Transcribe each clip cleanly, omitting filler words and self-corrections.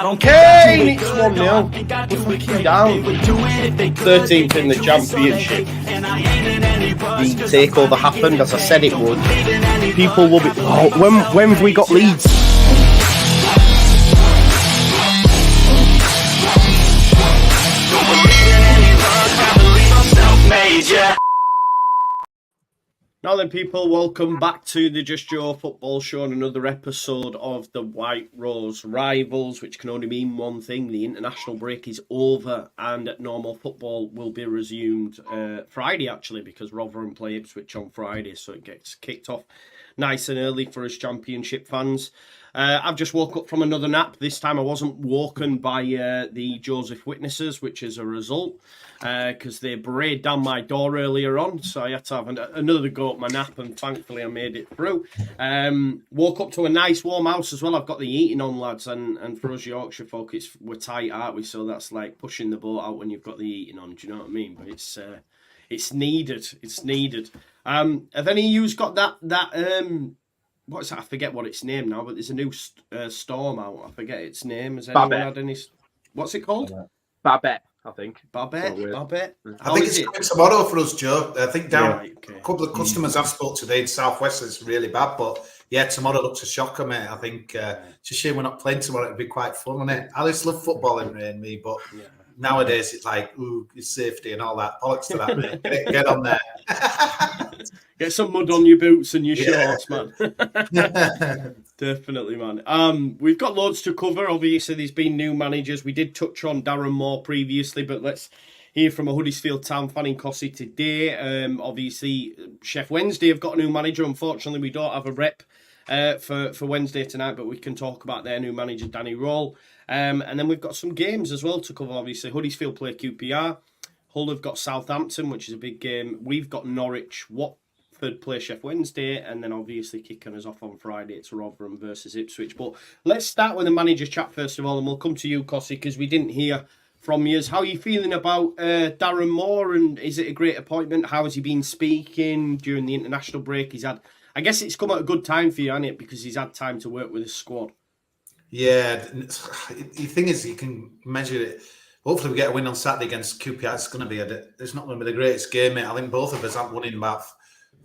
Kane, it's 1-0. We're fucking down. 13th in the championship. The takeover happened, as I said it would. People will be... Oh, when have we got Leeds? Now then, people, welcome back to the Just Joe Football Show and another episode of the White Rose Rivals, which can only mean one thing: the international break is over and normal football will be resumed Friday, actually, because Rotherham play Ipswich on Friday, so it gets kicked off nice and early for us Championship fans. I've just woke up from another nap. This time I wasn't woken by the Joseph witnesses, which is a result, because they brayed down my door earlier on, so I had to have another go at my nap, and thankfully I made it through. Woke up to a nice warm house as well. I've got the heating on, lads, and for us Yorkshire folk, we're tight, aren't we? So that's like pushing the boat out when you've got the heating on, do you know what I mean? But it's needed. It's needed. Have any of you got that what's that? I forget what it's named now, but there's a new storm out. I forget its name. Has anyone had any... What's it called? Babette, I think. Babette? I think it's coming tomorrow for us, Joe. I think a couple of customers I've spoke today in South West is really bad, but yeah, tomorrow looks a shocker, mate. I think it's a shame we're not playing tomorrow. It'd be quite fun, wouldn't it? I used to love football in rain, me, but nowadays it's like, ooh, it's safety and all that. Bollocks to that, mate. Get on there. Get some mud on your boots and your shorts, man. Definitely, man. We've got loads to cover. Obviously, there's been new managers. We did touch on Darren Moore previously, but let's hear from a Huddersfield Town fan in Cossey today. Obviously, Chef Wednesday have got a new manager. Unfortunately, we don't have a rep for Wednesday tonight, but we can talk about their new manager, Danny Rohl. And then we've got some games as well to cover. Obviously, Huddersfield play QPR. Hull have got Southampton, which is a big game. We've got Norwich, Watford play Chef Wednesday, and then obviously kicking us off on Friday, it's Rotherham versus Ipswich. But let's start with the manager's chat first of all, and we'll come to you, Cossey, because we didn't hear from you. How are you feeling about Darren Moore, and is it a great appointment? How has he been speaking during the international break? I guess it's come at a good time for you, hasn't it? Because he's had time to work with his squad. Yeah, the thing is, you can measure it. Hopefully we get a win on Saturday against QPR. It's not going to be the greatest game, mate. I think both of us haven't won in about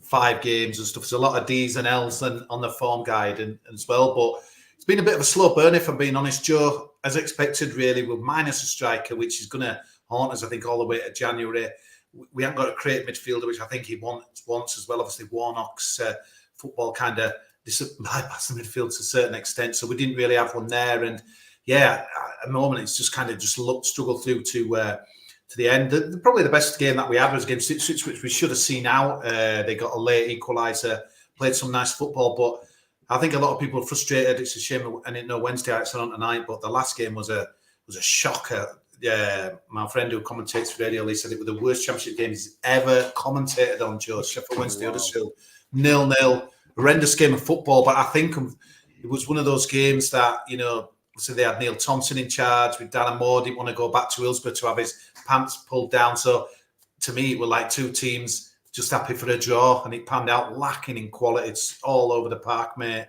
5 games and stuff. There's a lot of D's and L's on the form guide and as well. But it's been a bit of a slow burn, if I'm being honest, Joe. As expected, really, with minus a striker, which is going to haunt us, I think, all the way to January. We haven't got a creative midfielder, which I think he wants as well. Obviously, Warnock's football kind of bypassed the midfield to a certain extent. So we didn't really have one there. And yeah, at the moment, it's just kind of struggled through to the end. Probably the best game that we had was against Ipswich, which we should have seen out. They got a late equaliser, played some nice football, but I think a lot of people are frustrated. It's a shame, and didn't know Wednesday it's on tonight, but the last game was a shocker. My friend who commentates for radio, he said it was the worst championship game he's ever commentated on, Joe. Sheffield Wednesday, Huddersfield, 0-0, horrendous game of football. But I think it was one of those games that, so they had Neil Thompson in charge with Darren Moore, didn't want to go back to Hillsborough to have his pants pulled down. So to me, it were like two teams just happy for a draw, and it panned out lacking in quality. It's all over the park, mate.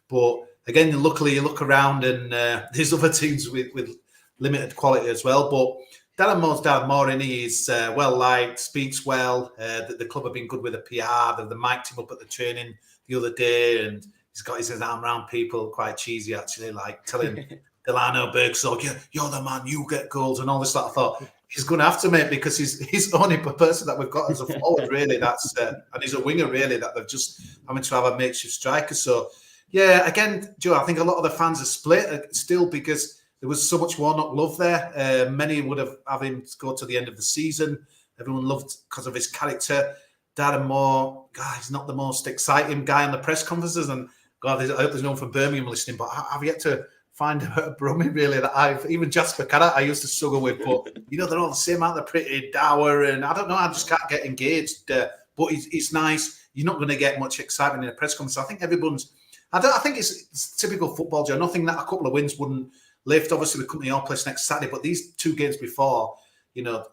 But again, luckily you look around and there's other teams with limited quality as well. But Darren Moore's Darren Moore, and he's well liked, speaks well. The club have been good with the PR. They mic'd him up at the training the other day, and he's got his arm around people, quite cheesy actually, like telling Delano Bergsorg, you're the man, you get goals and all this. That I thought he's going to have to, mate, because he's the only person that we've got as a forward, really. That's and he's a winger, really, that they've just having to have a makeshift striker. So, yeah, again, Joe, I think a lot of the fans are split still because there was so much Warnock love there. Many would have him go to the end of the season. Everyone loved because of his character. Darren Moore, he's not the most exciting guy on the press conferences, and God, I hope there's no one from Birmingham listening, but I've yet to find a Brummie, really, that even Jasper Carrot I used to struggle with, but, they're all the same, aren't they? Pretty dour, and I don't know, I just can't get engaged, but it's nice. You're not going to get much excitement in a press conference. I think I think it's typical football, Joe. Nothing that a couple of wins wouldn't lift. Obviously, we come to your place next Saturday, but these 2 games before,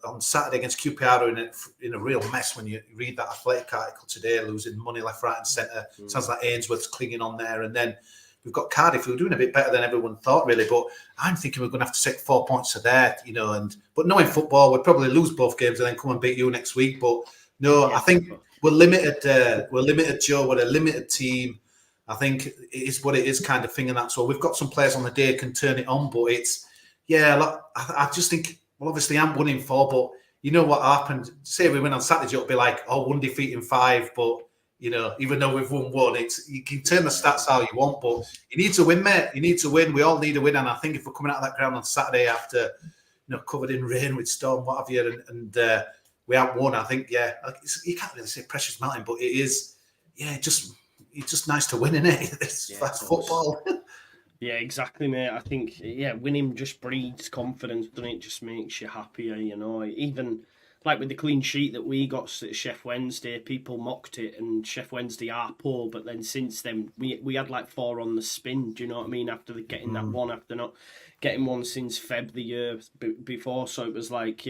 on Saturday against QPR are in a real mess when you read that Athletic article today, losing money left, right and centre. Sounds like Ainsworth's clinging on there. And then we've got Cardiff, who are doing a bit better than everyone thought, really. But I'm thinking we're going to have to take 4 points to there, but knowing football, we'll probably lose both games and then come and beat you next week. But no, I think we're limited. We're limited, Joe. We're a limited team. I think it is what it is, kind of thing, and that's all. We've got some players on the day can turn it on, but I just think, well, obviously I'm 1-4, but you know what happened? Say we win on Saturday, it'll be like, 1 defeat in 5, but even though we've won 1, you can turn the stats how you want, but you need to win, mate. You need to win. We all need a win, and I think if we're coming out of that ground on Saturday after, covered in rain with storm, what have you, and we haven't won, I think, you can't really say pressure's mounting, but it is, it's just nice to win, isn't it? That's football. Yeah, exactly, mate. I think, winning just breeds confidence, doesn't it? Just makes you happier, Even like with the clean sheet that we got at Chef Wednesday, people mocked it, and Chef Wednesday are poor, but then since then, we had like 4 on the spin, do you know what I mean? After getting that one, after not getting one since Feb the year before, so it was like,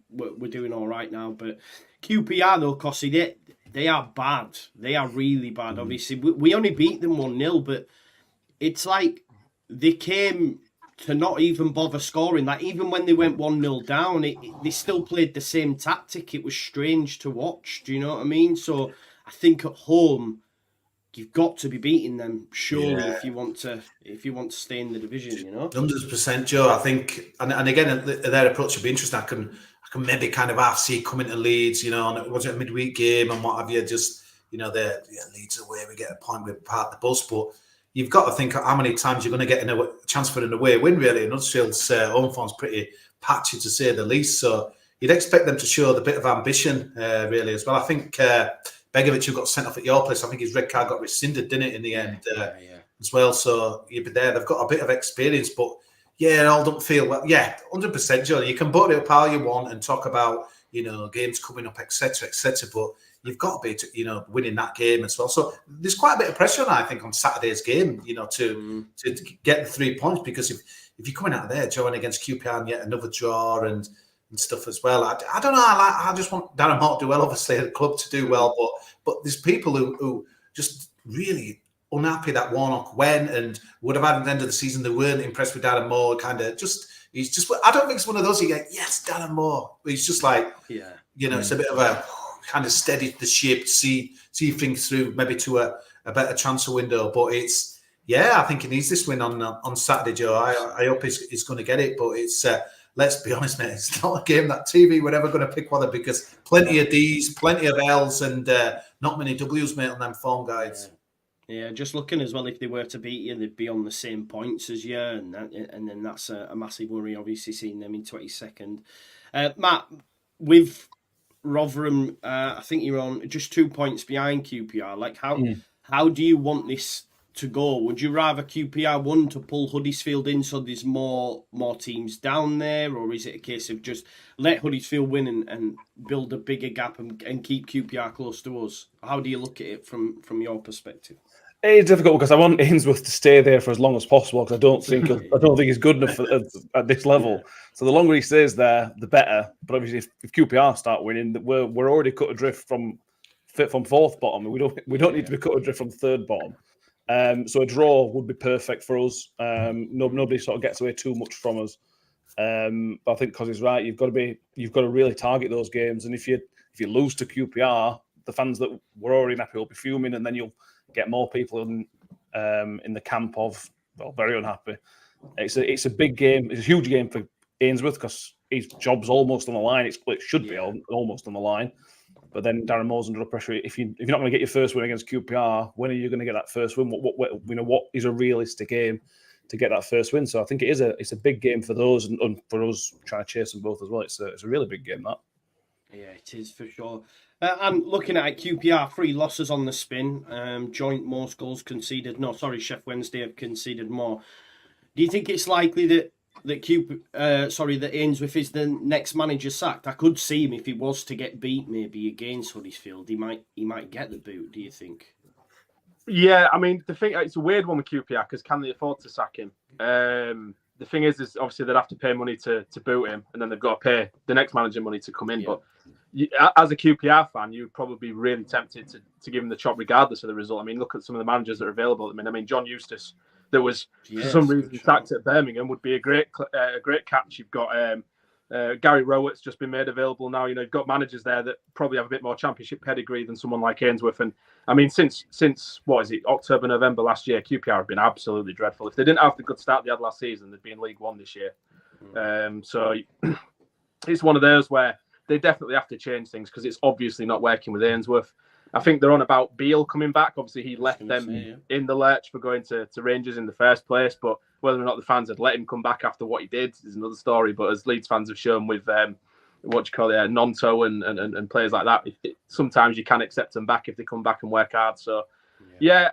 we're doing all right now. But QPR, though, Cossie, they are bad. They are really bad, obviously. We only beat them 1-0, but it's like they came to not even bother scoring. Like, even when they went 1-0 down, they still played the same tactic. It was strange to watch. Do you know what I mean? So I think at home, you've got to be beating them, surely, if you want to stay in the division, 100%, Joe. I think, and again, their approach would be interesting. I can maybe kind of half see coming to Leeds, and was it a midweek game and what have you? Just, they're Leeds away, we get a point, we're part of the bus, but you've got to think how many times you're going to get a chance for an away win, really. And Huddersfield's home form's pretty patchy, to say the least. So you'd expect them to show the bit of ambition, really, as well. I think Begovic, who got sent off at your place, I think his red card got rescinded, didn't it, in the end, as well. So you'd be there. They've got a bit of experience, but it all don't feel well. 100%, Joe. You can put it up how you want and talk about, games coming up, etc., but you've got to be, winning that game as well. So there's quite a bit of pressure, I think, on Saturday's game, to get the 3 points, because if you're coming out of there, drawing against QPR and yet another draw and stuff as well, I don't know. I just want Darren Moore to do well, obviously, the club to do well, but there's people who just really unhappy that Warnock went and would have had at the end of the season. They weren't impressed with Darren Moore. He's just. I don't think it's one of those. You get, yes, Darren Moore. He's just like, it's a bit of a kind of steady the ship, see things through, maybe to a better transfer window. But it's, I think he needs this win on Saturday, Joe. I hope he's going to get it. But it's, let's be honest, mate, it's not a game that TV we're ever going to pick one of, because plenty of D's, plenty of L's, and not many W's, mate, on them form guides. Yeah, just looking as well, if they were to beat you, they'd be on the same points as you, and then that's a massive worry, obviously, seeing them in 22nd. Matt, with Rotherham, I think you're on just 2 points behind QPR. Like, how do you want this to go? Would you rather QPR won to pull Huddersfield in so there's more teams down there, or is it a case of just let Huddersfield win and build a bigger gap and keep QPR close to us? How do you look at it from your perspective? It's difficult because I want Ainsworth to stay there for as long as possible, because I don't think he's good enough at this level. So the longer he stays there, the better. But obviously, if QPR start winning, we're already cut adrift from fourth bottom. We don't need to be cut adrift from third bottom. So a draw would be perfect for us. Nobody sort of gets away too much from us. But I think because he's right, you've got to really target those games. And if you lose to QPR, the fans that were already happy will be fuming, and then you'll get more people in the camp of, well, very unhappy. It's a big game. It's a huge game for Ainsworth because his job's almost on the line. It should be almost on the line. But then Darren Moore's under pressure. If you're not going to get your first win against QPR, when are you going to get that first win? What is a realistic game to get that first win? So I think it's a big game for those, and for us trying to chase them both as well. It's a really big game, that. Yeah, it is for sure. And looking at it, QPR 3 losses on the spin, joint most goals conceded. No, sorry, Chef Wednesday have conceded more. Do you think it's likely that Ainsworth is the next manager sacked? I could see him if he was to get beat maybe against Huddersfield. He might get the boot. Do you think? Yeah, I mean, the thing, it's a weird one with QPR because can they afford to sack him? the thing is obviously they'd have to pay money to boot him, and then they've got to pay the next manager money to come in. Yeah. But as a QPR fan, you'd probably be really tempted to give him the chop regardless of the result. I mean, look at some of the managers that are available at the minute. I mean, John Eustace, that was for some reason sacked at Birmingham, would be a great catch. You've got Gary Rowett's just been made available now. You've got managers there that probably have a bit more championship pedigree than someone like Ainsworth. And I mean, since what is it, October, November last year, QPR have been absolutely dreadful. If they didn't have the good start they had last season, they'd be in League One this year. So it's one of those where they definitely have to change things because it's obviously not working with Ainsworth. I think they're on about Beale coming back. Obviously, he left them in the lurch for going to Rangers in the first place. But whether or not the fans had let him come back after what he did is another story. But as Leeds fans have shown with Nonto and players like that, sometimes you can accept them back if they come back and work hard. So, yeah,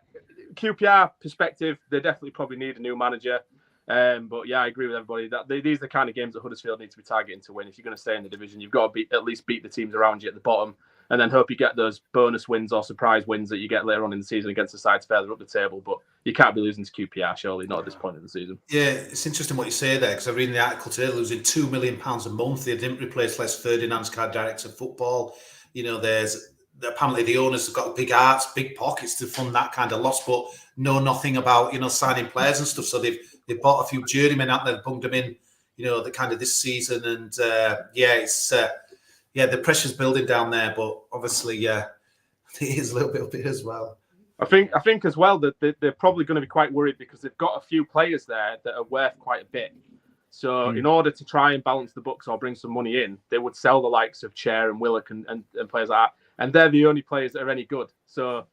QPR perspective, they definitely probably need a new manager. But yeah, I agree with everybody that these are the kind of games that Huddersfield need to be targeting to win. If you're going to stay in the division, you've got to at least beat the teams around you at the bottom, and then hope you get those bonus wins or surprise wins that you get later on in the season against the sides further up the table. But you can't be losing to QPR, surely, not at this point in the season. Yeah, it's interesting what you say there, because I read in the article today, losing £2 million a month. They didn't replace Les Ferdinand's card director of football. Apparently the owners have got big hearts, big pockets to fund that kind of loss, but know nothing about, signing players and stuff. So they've bought a few journeymen out there, bunged them in, the kind of this season. And the pressure's building down there, but obviously, it is a little bit up it as well. I think as well that they're probably going to be quite worried because they've got a few players there that are worth quite a bit. So in order to try and balance the books or bring some money in, they would sell the likes of Chair and Willock and players like that. And they're the only players that are any good. So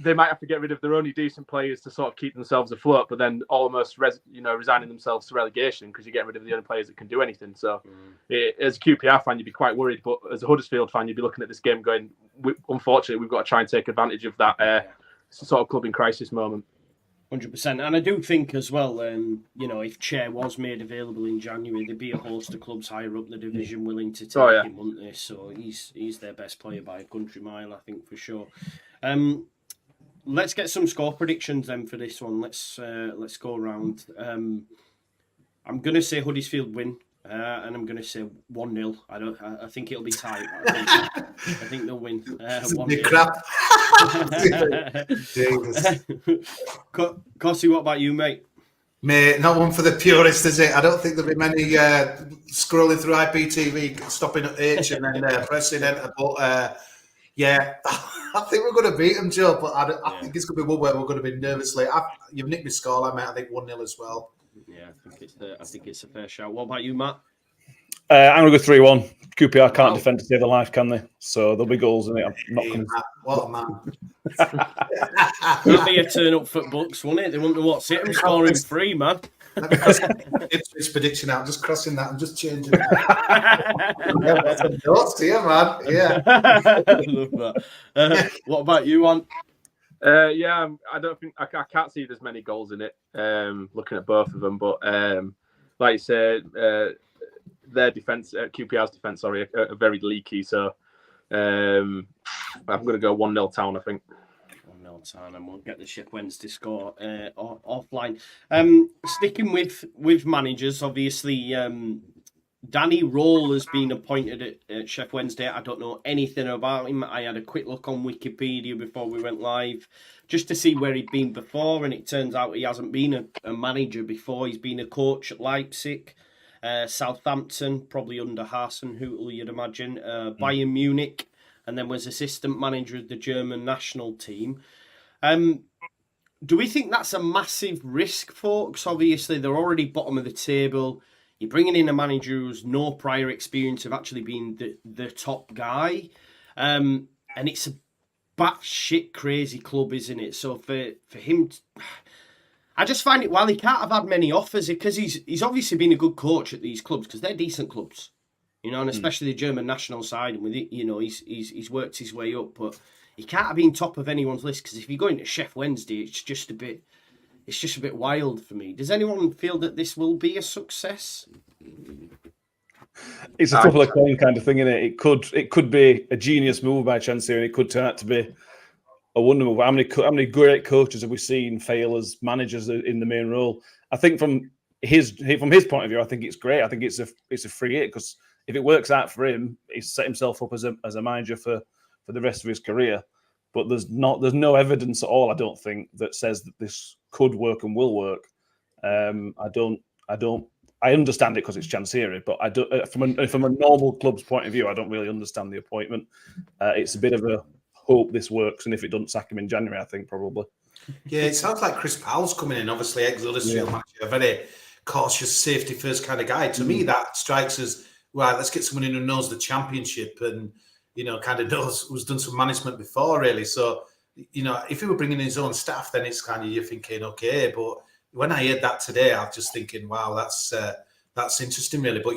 they might have to get rid of their only decent players to sort of keep themselves afloat, but then almost resigning themselves to relegation because you're getting rid of the only players that can do anything. So as a QPR fan, you'd be quite worried. But as a Huddersfield fan, you'd be looking at this game going, unfortunately, we've got to try and take advantage of that sort of club in crisis moment. 100%. And I do think as well, if Chair was made available in January, there'd be a host of clubs higher up the division willing to take him, wouldn't they? So he's their best player by a country mile, I think, for sure. Let's get some score predictions then for this one. Let's go around. I'm going to say Huddersfield win. And I'm going to say 1-0. I think it'll be tight. I think they'll win. 1-0. Crap. Cossie, what about you, mate? Mate, not one for the purist, is it? I don't think there'll be many scrolling through IPTV, stopping at H and then pressing enter. But I think we're going to beat them, Joe. But I think it's going to be one where we're going to be nervously. You've nicked me scoreline, mate. I think 1-0 as well. Yeah, I think it's a fair shout. What about you, Matt? I'm going to go 3-1. QPR can't defend to save their life, can they? So there'll be goals in it. I'm not going to... What a man. That'll be a turn up for Bucks, won't it? They won't know what's it. I'm scoring 3, man. It's prediction out. I'm just crossing that. I'm just changing that. That's a notes to you, man. Yeah. I love that. What about you, Ant? I don't think I can't see there's many goals in it. Looking at both of them, but like you said, their defense, QPR's defense, are very leaky. So I'm going to go 1-0 Town. I think 1-0 Town, and we'll get the Sheffield Wednesday score offline. Sticking with managers, obviously. Danny Rohl has been appointed at Sheffield Wednesday. I don't know anything about him. I had a quick look on Wikipedia before we went live just to see where he'd been before, and it turns out he hasn't been a manager before. He's been a coach at Leipzig, Southampton, probably under Hasenhüttl, you'd imagine, Bayern Munich, and then was assistant manager of the German national team. Do we think that's a massive risk, folks? Obviously, they're already bottom of the table. You're bringing in a manager who's no prior experience of actually being the top guy. And it's a batshit crazy club, isn't it? So for him, I just find it, while he can't have had many offers, because he's obviously been a good coach at these clubs, because they're decent clubs, and especially the German national side. And with it, he's worked his way up, but he can't have been top of anyone's list, because if you go into Sheffield Wednesday, it's just a bit wild for me. Does anyone feel that this will be a success? It's a couple of coin kind of thing, isn't it? It could be a genius move by Chansey, and it could turn out to be a wonder move. How many great coaches have we seen fail as managers in the main role? I think from from his point of view, I think it's great. I think it's a free hit because if it works out for him, he's set himself up as a manager for the rest of his career. But there's no evidence at all, I don't think, that says that this could work and will work. I understand it because it's Chancery, but I don't. From a normal club's point of view, I don't really understand the appointment. It's a bit of a hope this works, and if it doesn't, sack him in January, I think probably. Yeah, it sounds like Chris Powell's coming in, obviously ex-Huddersfield manager, a very cautious, safety first kind of guy. To me, that strikes as, right, let's get someone in who knows the Championship and, kind of knows, who's done some management before, really. So, if he were bringing in his own staff, then it's kind of, you're thinking, okay. But when I heard that today, I was just thinking, wow, that's interesting, really. But,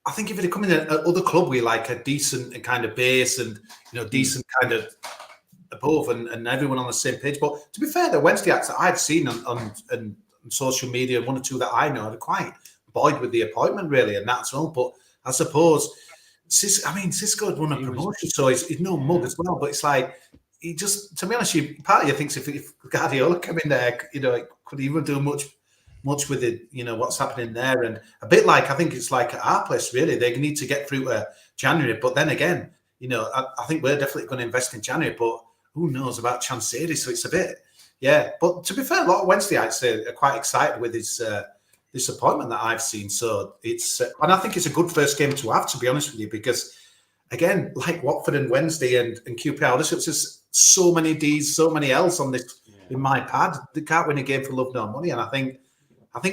I think if it had come in at other club with like a decent kind of base and, decent kind of above and everyone on the same page. But to be fair, the Wednesday acts that I'd seen on social media, one or two that I know, are quite buoyed with the appointment, really, and that's all. But I suppose Cisco had won a promotion, so he's no mug as well. But it's like, he just, to be honest, part of you thinks if Guardiola came in there, could he even do much with it, what's happening there. And a bit like, I think it's like at our place, really. They need to get through January. But then again, I think we're definitely going to invest in January, but who knows about Chancery? So it's a bit, yeah. But to be fair, a lot of Wednesdayites are quite excited with this appointment that I've seen. So it's, and I think it's a good first game to have, to be honest with you, because again, like Watford and Wednesday and QPR, it's just so many D's, so many L's on this in my pad. They can't win a game for love nor money. And I think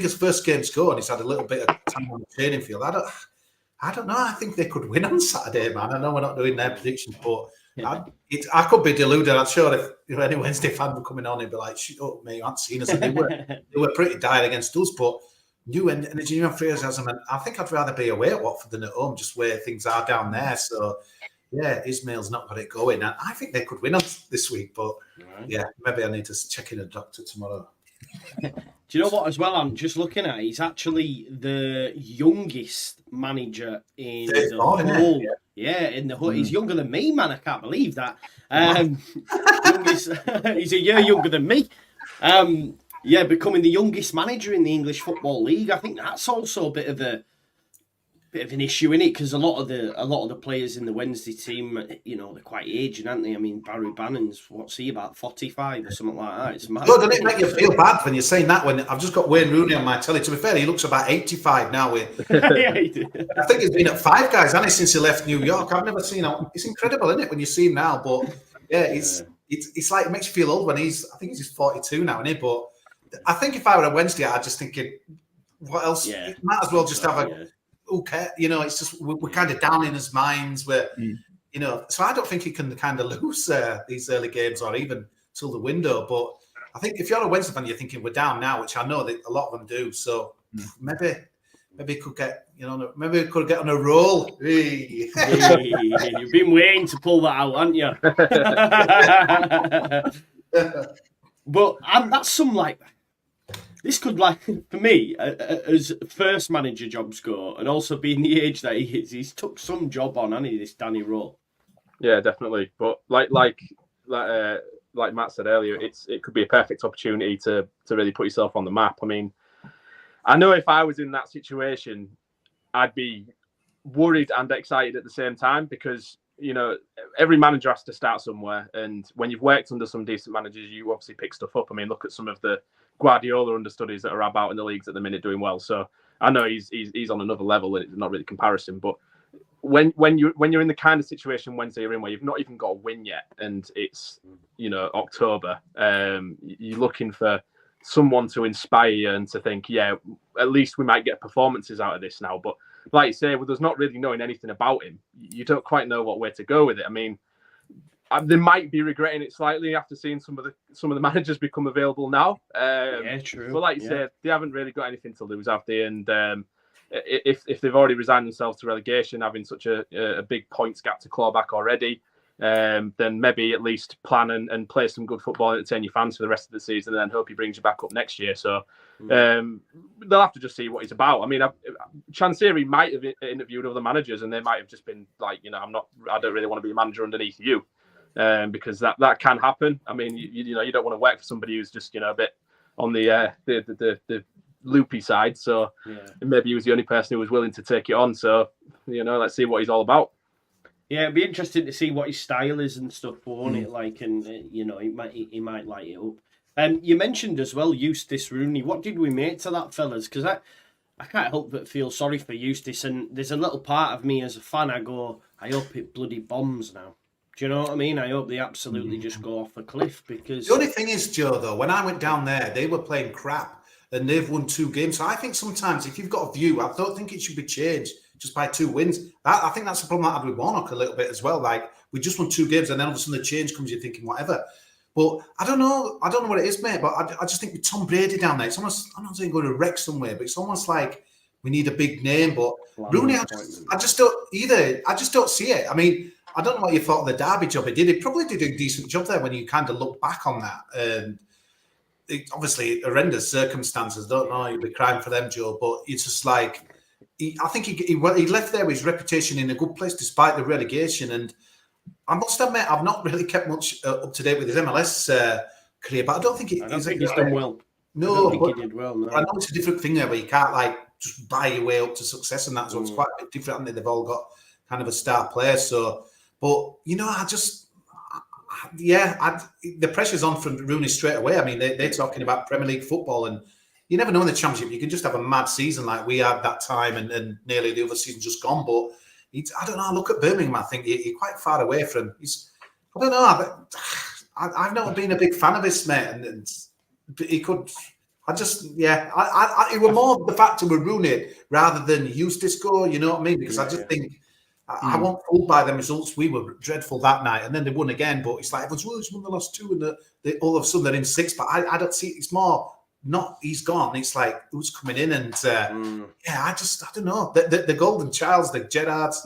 as first games go, and he's had a little bit of time on the training field, I don't know. I think they could win on Saturday, man. I know we're not doing their predictions, but I could be deluded. I'm sure if any Wednesday fan were coming on, he'd be like, "Shut up, mate, you haven't seen us." And they were pretty dire against us, but new enthusiasm. And I think I'd rather be away at Watford than at home, just where things are down there. So, yeah, Ismail's not got it going. And I think they could win on this week, but yeah, maybe I need to check in a doctor tomorrow. Do you know what, as well, I'm just looking at, he's actually the youngest manager in the whole. Yeah, in the whole. He's younger than me, man. I can't believe that. He's a year younger than me. Becoming the youngest manager in the English Football League. I think that's also a bit of an issue in it, because a lot of the players in the Wednesday team, they're quite aged, aren't they? I mean, Barry Bannon's, what's he, about 45 or something like that? It's mad. Doesn't it make you feel bad when you're saying that? When I've just got Wayne Rooney on my telly. To be fair, he looks about 85 now. Yeah, he did. I think he's been at Five Guys, hasn't he, since he left New York? I've never seen him. It's incredible, isn't it, when you see him now? But yeah, it's like, it makes you feel old when I think he's 42 now, isn't he? But I think if I were a Wednesday, I'd just thinking, what else? Yeah. You might as well just have a. Okay, it's just we're kind of down in his minds. So I don't think he can kind of lose these early games or even till the window. But I think if you're a Wednesday fan, you're thinking we're down now, which I know that a lot of them do. So maybe he could get maybe he could get on a roll. Hey, you've been waiting to pull that out, haven't you? But that's some like. This could, for me, as first manager jobs go, and also being the age that he is, he's took some job on, hasn't he, this Danny Rohl? Yeah, definitely. But like Matt said earlier, it could be a perfect opportunity to really put yourself on the map. I mean, I know if I was in that situation, I'd be worried and excited at the same time, because every manager has to start somewhere, and when you've worked under some decent managers, you obviously pick stuff up. I mean, look at some of the Guardiola understudies that are about in the leagues at the minute doing well. So I know he's on another level, and it's not really comparison. But when you're in the kind of situation Wednesday you're in, where you've not even got a win yet, and it's October, you're looking for someone to inspire you and to think, yeah, at least we might get performances out of this now. But like you say, with us not really knowing anything about him, you don't quite know what way to go with it. I mean, they might be regretting it slightly after seeing some of the managers become available now. Yeah, true. But like you said, they haven't really got anything to lose, have they? And if they've already resigned themselves to relegation, having such a big points gap to claw back already, then maybe at least plan and play some good football and entertain your fans for the rest of the season, and then hope he brings you back up next year. So they'll have to just see what he's about. I mean, Chancery might have interviewed other managers, and they might have just been like, I don't really want to be a manager underneath you. Because that can happen. I mean, you don't want to work for somebody who's just a bit on the loopy side. So maybe he was the only person who was willing to take it on. So, let's see what he's all about. Yeah, it'd be interesting to see what his style is and stuff, won't it? Like, and he might light it up. You mentioned as well Eustace Rooney. What did we make to that, fellas? Because I can't help but feel sorry for Eustace, and there's a little part of me as a fan. I hope it bloody bombs now. Do you know what I mean? I hope they absolutely just go off a cliff, because the only thing is, Joe, though, when I went down there, they were playing crap and they've won 2 games. So I think sometimes if you've got a view, I don't think it should be changed just by 2 wins. I think that's the problem I had with Warnock a little bit as well. Like, we just won 2 games and then all of a sudden the change comes, you're thinking whatever. But I don't know what it is, mate. But I just think with Tom Brady down there, it's almost, I'm not saying go to wreck somewhere, but it's almost like we need a big name. But Rooney, I just don't see it. I mean, I don't know what you thought of the Derby job he did. He probably did a decent job there when you kind of look back on that. And obviously horrendous circumstances. Don't know, you'd be crying for them, Joe. But it's just like, I think he left there with his reputation in a good place despite the relegation. And I must admit, I've not really kept much up to date with his MLS career, but I don't think he's done well. No, I don't think he did well. No. I know it's a different thing there where you can't like just buy your way up to success, and that's what's quite a bit different. Haven't they? They've all got kind of a star player. So, but the pressure's on from Rooney straight away. I mean, they're talking about Premier League football, and you never know in the Championship. You can just have a mad season like we had that time, and nearly the other season just gone. But I don't know. I look at Birmingham. I think you're quite far away from. I don't know. I've never been a big fan of his, mate, and he could. It was more the factor with Rooney rather than Eustace go. You know what I mean? Because I just think I wasn't fooled by the results. We were dreadful that night, and then they won again. But it's like everyone's won the last 2, and they all of a sudden they're in 6th. But I don't see. It's more not he's gone. It's like who's coming in, and I don't know. The Golden Childs, the Gerrards,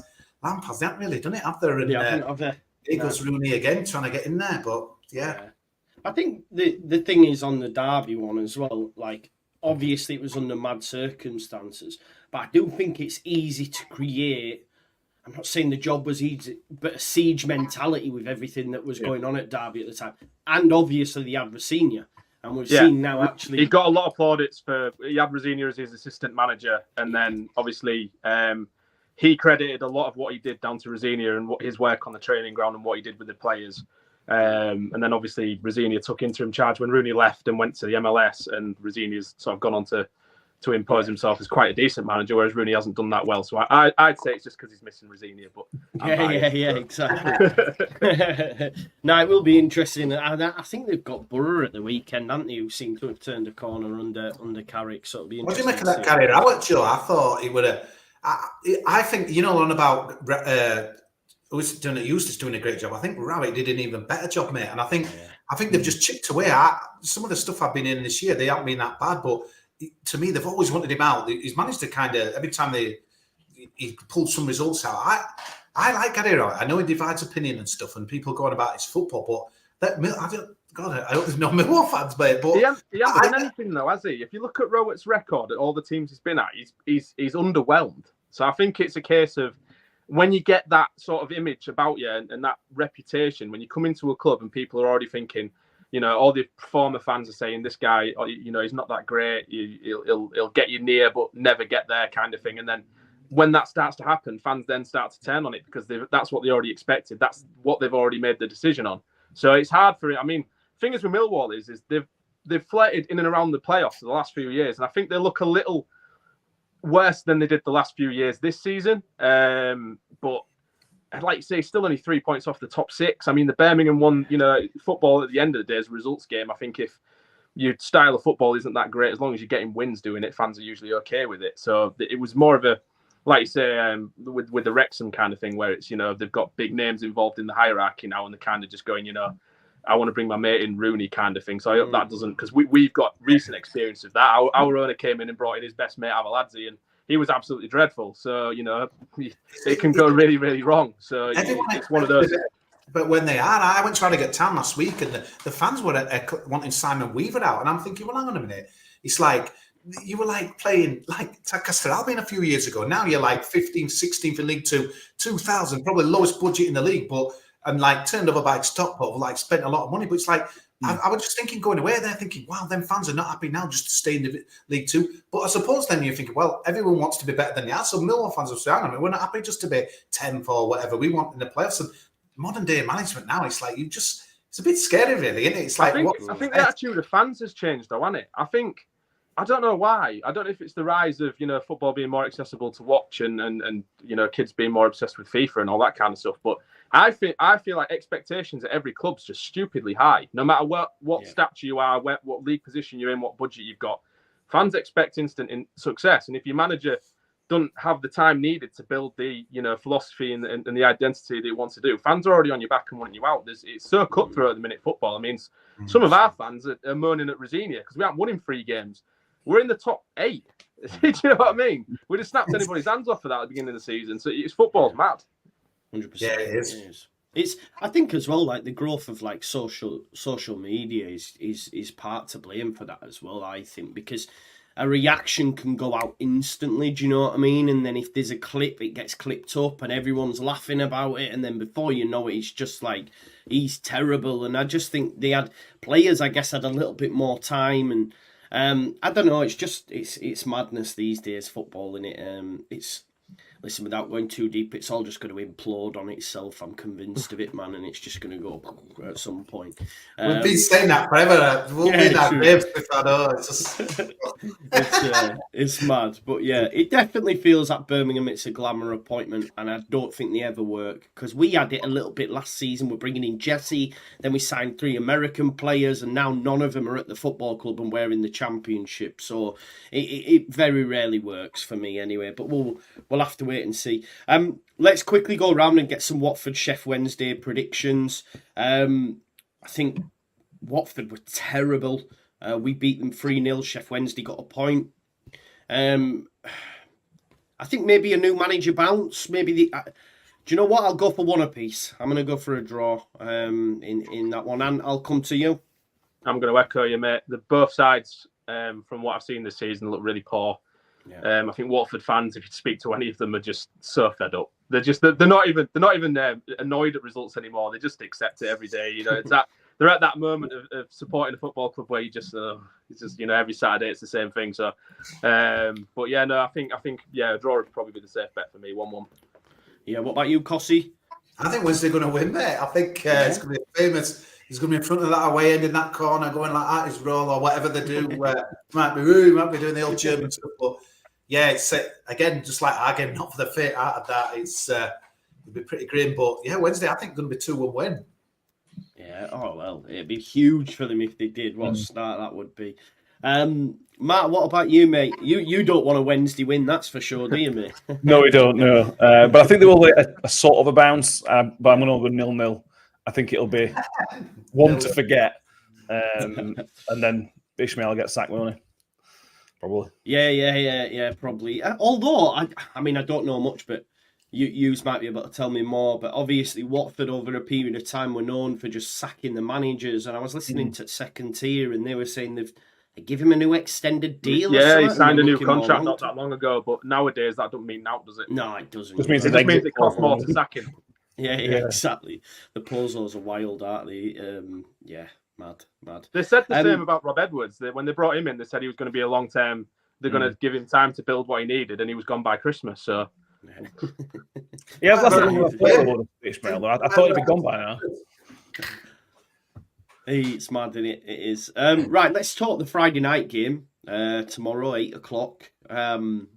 Lampards, they haven't really done it, have they? And here goes Rooney again, trying to get in there. But I think the thing is on the Derby one as well, like, obviously it was under mad circumstances, but I do think it's easy to create, I'm not saying the job was easy, but a siege mentality with everything that was going on at Derby at the time. And obviously they had Rosenior, and we've seen now actually... He got a lot of plaudits for... He had Rosenior as his assistant manager, and then obviously he credited a lot of what he did down to Rosenior and what his work on the training ground and what he did with the players. And then obviously Rosenior took interim charge when Rooney left and went to the MLS, and Rosenior's sort of gone on to impose himself as quite a decent manager, whereas Rooney hasn't done that well. So I'd say it's just because he's missing Rosenior. But exactly. No, it will be interesting. I think they've got Borough at the weekend, haven't they? Who seem to have turned a corner under Carrick. So it'll be interesting. What do you make of that Gary Rowett, Joe? I thought he would have. I think on about. Who's doing Eustace doing a great job. I think Rowett did an even better job, mate. And I think they've just chipped away. Some of the stuff I've been in this year, they haven't been that bad. But to me, they've always wanted him out. He's managed to kind of, every time he pulled some results out. I like Gary Rowett. I know he divides opinion and stuff, and people going about his football. But I hope there's no Millwall fans, mate. But he hasn't done anything though, has he? If you look at Rowett's record at all the teams he's been at, he's underwhelmed. So I think it's a case of, when you get that sort of image about you and that reputation, when you come into a club and people are already thinking, all the former fans are saying this guy, he's not that great, he'll get you near but never get there kind of thing. And then when that starts to happen, fans then start to turn on it because that's what they already expected. That's what they've already made the decision on. So it's hard for it. I mean, thing is with Millwall is they've flirted in and around the playoffs for the last few years, and I think they look a little worse than they did the last few years this season. But I'd like to say still only 3 points off the top 6. I mean, the Birmingham one, football at the end of the day is a results game. I think if your style of football isn't that great, as long as you're getting wins doing it, fans are usually okay with it. So it was more of a, like you say, with the Wrexham kind of thing, where it's, they've got big names involved in the hierarchy now, and they're kind of just going, I want to bring my mate in, Rooney kind of thing. So I hope that doesn't, because we've got recent experience of that. Our owner came in and brought in his best mate, Avaladze, and he was absolutely dreadful. So, it can go really, really wrong. So it's one of those. But when they are, I went to Harrogate Town last week, and the fans were wanting Simon Weaver out. And I'm thinking, well, hang on a minute. It's like, you were like playing like Castor Albion a few years ago. Now you're like 15th, 16th in League Two, 2,000, probably lowest budget in the league, but... and like turned over by Stockport, like spent a lot of money. But it's like I was just thinking going away there, thinking, wow, them fans are not happy now just to stay in the League Two. But I suppose then you're thinking, well, everyone wants to be better than they are. So Millwall fans will say, hang on, we're not happy just to be 10th or whatever. We want in the playoffs. And modern day management now, it's like it's a bit scary, really, isn't it? It's like I think the attitude of fans has changed, though, hasn't it? I don't know why. I don't know if it's the rise of football being more accessible to watch and kids being more obsessed with FIFA and all that kind of stuff. But I feel like expectations at every club's just stupidly high. No matter what stature you are, what league position you're in, what budget you've got, fans expect instant success. And if your manager doesn't have the time needed to build the philosophy and the identity that he wants to do, fans are already on your back and wanting you out. It's so cutthroat at the minute football. I mean, some of our fans are moaning at Rosinia because we haven't won in 3 games. We're in the top 8. Do you know what I mean? We'd have snapped anybody's hands off for that at the beginning of the season. So football's mad. 100%. Yeah, it is. It's I think as well, like the growth of like social media is part to blame for that as well. I think because a reaction can go out instantly. Do you know what I mean? And then if there's a clip, it gets clipped up and everyone's laughing about it. And then before you know it, it's just like he's terrible. And I just think players, I guess, had a little bit more time and. I don't know. It's madness these days. Football, innit? Listen, without going too deep, it's all just going to implode on itself. I'm convinced of it, man, and it's just going to go at some point. We've been saying that forever. We'll be that brave if I know. It's mad, but yeah, it definitely feels like Birmingham. It's a glamour appointment, and I don't think they ever work because we had it a little bit last season. We're bringing in Jesse, then we signed 3 American players, and now none of them are at the football club and we're in the Championship. So it very rarely works for me anyway. But we'll have to wait and see. Let's quickly go around and get some Watford Sheff Wednesday predictions. I think Watford were terrible. We beat them 3-0. Sheff Wednesday got a point. I think maybe a new manager bounce. Maybe do you know what? I'll go for 1 apiece. I'm going to go for a draw in that one. And I'll come to you. I'm going to echo you, mate. Both sides, from what I've seen this season, look really poor. Yeah. I think Watford fans, if you speak to any of them, are just so fed up. They're not even annoyed at results anymore. They just accept it every day. They're at that moment of supporting a football club where it's just every Saturday it's the same thing. So, but yeah, no, I think a draw would probably be the safe bet for me. 1-1. Yeah. What about you, Cossie? I think Wednesday going to win, mate. I think it's going to be famous. He's going to be in front of that away end in that corner, going like that, his Rohl or whatever they do. Might be doing the old German stuff, but. Yeah, it's again just like our game, not for the faint out of that. It'll be pretty grim, but yeah, Wednesday I think going to be 2-1 win. Yeah, oh well, it'd be huge for them if they did. What a start that would be. Matt, what about you, mate? You don't want a Wednesday win, that's for sure, do you, mate? No, we don't. No, but I think they will get a sort of a bounce. But I'm going to go 0-0. I think it'll be one to forget, and then Ishmael gets sacked, won't he? Probably. Yeah, probably. Although, I mean, I don't know much, but you might be able to tell me more. But obviously, Watford, over a period of time, were known for just sacking the managers. And I was listening to Second Tier, and they were saying they've give him a new extended deal. Yeah, he signed a new contract not that long ago. But nowadays, that doesn't mean now, does it? No, it doesn't. It just means it costs more to sack him. Yeah, exactly. The Pozzos are wild, aren't they? Mad. They said the same about Rob Edwards. When they brought him in, they said he was going to be a long term. They're going to give him time to build what he needed, and he was gone by Christmas. So, yeah, that's Ishmael. I thought he'd be gone by now. It's mad, isn't it? It is. Right, let's talk the Friday night game tomorrow, 8:00.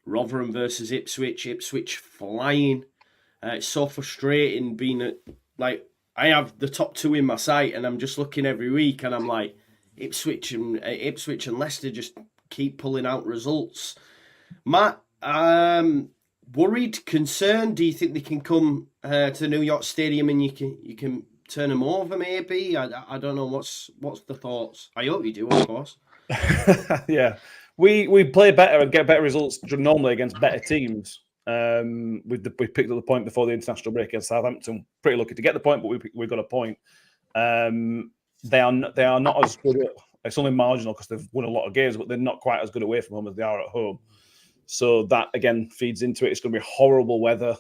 Rotherham versus Ipswich. Ipswich flying. It's so frustrating being I have the top 2 in my sight, and I'm just looking every week, and I'm like, Ipswich and Leicester just keep pulling out results. Matt, worried, concerned? Do you think they can come to the New York Stadium and you can turn them over? Maybe I don't know. What's the thoughts? I hope you do, of course. Yeah, we play better and get better results normally against better teams. We picked up the point before the international break against Southampton. Pretty lucky to get the point, but we got a point. They are not as good. It's only marginal because they've won a lot of games, but they're not quite as good away from home as they are at home. So that again feeds into it. It's going to be horrible weather,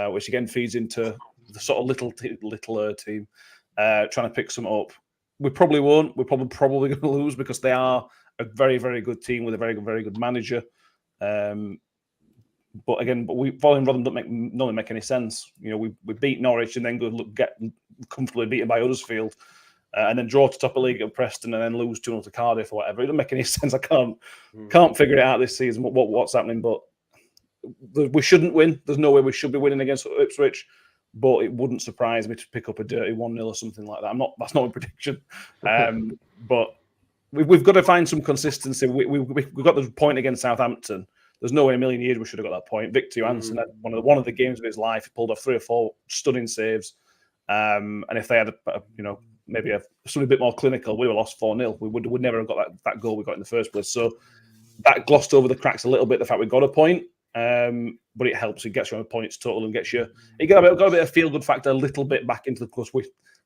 which again feeds into the sort of littler team trying to pick some up. we probably won't. We're probably going to lose because they are a very, very good team with a very, very good manager. But again, following Rotherham doesn't make any sense. You know, we beat Norwich and then get comfortably beaten by Huddersfield, and then draw to top a league at Preston and then lose 2-0 to Cardiff or whatever. It doesn't make any sense. I can't figure it out this season what's happening. But we shouldn't win. There's no way we should be winning against Ipswich. But it wouldn't surprise me to pick up a dirty 1-0 or something like that. That's not a prediction. But we've got to find some consistency. We've got the point against Southampton. There's no way in a million years we should have got that point. Victor Johansson had one of the games of his life. He pulled off 3 or 4 stunning saves. And if they had maybe something a bit more clinical, we would have lost 4-0. We would never have got that goal we got in the first place. So that glossed over the cracks a little bit, the fact we got a point. But it helps. It gets you on points total and gets you. It got a bit of feel good factor a little bit back into the plus. We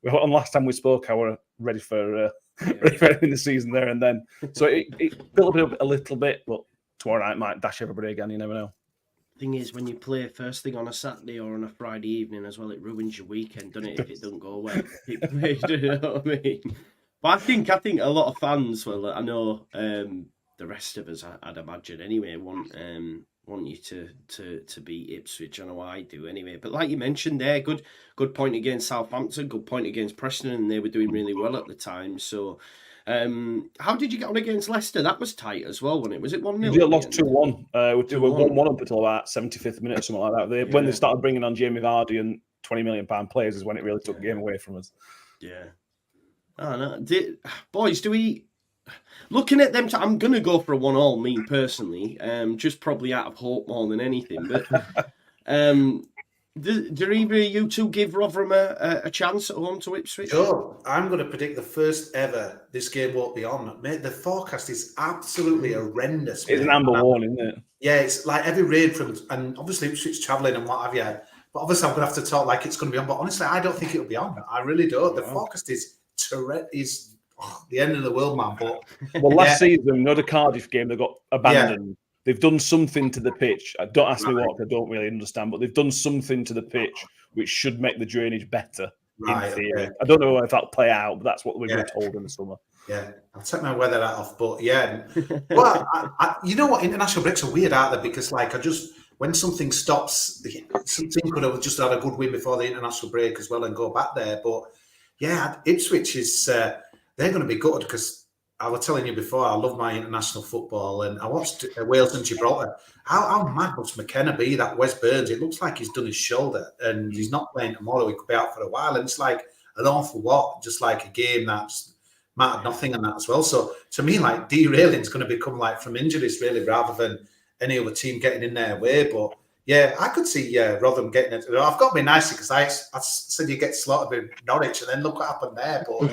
on last time we spoke, I were ready for in the season there and then. So it built up a little bit, but tomorrow night might dash everybody again. You never know. Thing is, when you play first thing on a Saturday or on a Friday evening as well, it ruins your weekend, doesn't it? If it doesn't go well, you know what I mean? But I think a lot of fans, well, I know the rest of us, I'd imagine anyway, want you to beat Ipswich. I know I do anyway. But like you mentioned there, good point against Southampton, good point against Preston, and they were doing really well at the time. So. How did you get on against Leicester? That was tight as well, wasn't it? Was it 1-0? We lost 2-1. We were 1-1 up until about 75th minute or something like that. When they started bringing on Jamie Vardy and £20 million players is when it really took the game away from us. Yeah. Oh, no. Boys, do we... Looking at them, I'm going to go for a 1-1, me personally, just probably out of hope more than anything. But do either of you two give Rotherham a chance at home to Ipswich? Sure. I'm going to predict the first ever this game won't be on. Mate, the forecast is absolutely horrendous. It's an amber warning, isn't it? Yeah, it's like every rain from... And obviously Ipswich travelling and what have you. But obviously I'm going to have to talk like it's going to be on. But honestly, I don't think it'll be on. I really don't. The forecast is the end of the world, man. But last season, the Cardiff game, they got abandoned. Yeah. They've done something to the pitch. Don't ask me what, I don't really understand, but they've done something to the pitch which should make the drainage better. Right, in theory. Okay. I don't know if that'll play out, but that's what we were told in the summer. Yeah, I'll take my weather hat off, but yeah. Well, you know what? International breaks are weird, aren't they? Because when something stops, some team could have just had a good win before the international break as well and go back there. But yeah, Ipswich is they're going to be gutted because. I was telling you before, I love my international football, and I watched Wales and Gibraltar. How mad must McKenna be, that Wes Burns? It looks like he's done his shoulder, and he's not playing tomorrow. He could be out for a while, and it's like an awful lot, just like a game that's mattered nothing and that as well. So to me, like derailing is going to become like from injuries really, rather than any other team getting in their way. But yeah, I could see Rotherham getting it. I've got to be nice because I said you get slaughtered in Norwich, and then look what happened there. But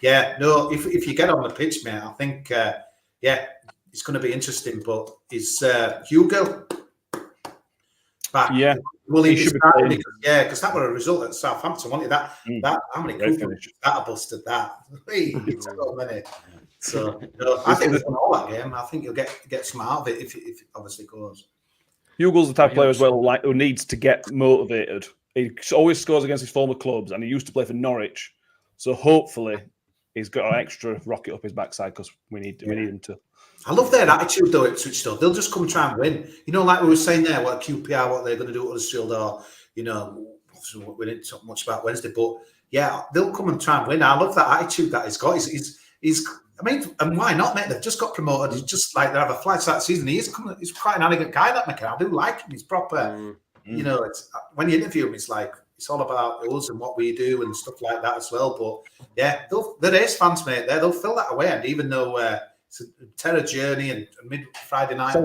yeah, no, if you get on the pitch, mate, I think, it's going to be interesting. But is Hugo back? Yeah. Will he should be playing? Because that was a result at Southampton, wasn't it? That how many coups that busted that? It's so many. So no, I think we've won all that game. I think you'll get some out of it if it obviously goes. Hugo's the type of player as well, like who needs to get motivated. He always scores against his former clubs, and he used to play for Norwich. So hopefully. He's got an extra rocket up his backside because we need him to. I love their attitude though, Ipswich though. They'll just come and try and win. You know, like we were saying there, what QPR, what they're going to do at Huddersfield, or we didn't talk much about Wednesday, but yeah, they'll come and try and win. I love that attitude that he's got. He's I mean, and why not, mate? They've just got promoted. He's just like they have a flight start season. He's quite an arrogant guy, that McKenna. I do like him. He's proper. You know, it's when you interview him, it's like. It's all about us and what we do and stuff like that as well. But yeah, they're Ace fans, mate. They'll fill that away. And even though it's a terror journey and mid Friday night, they're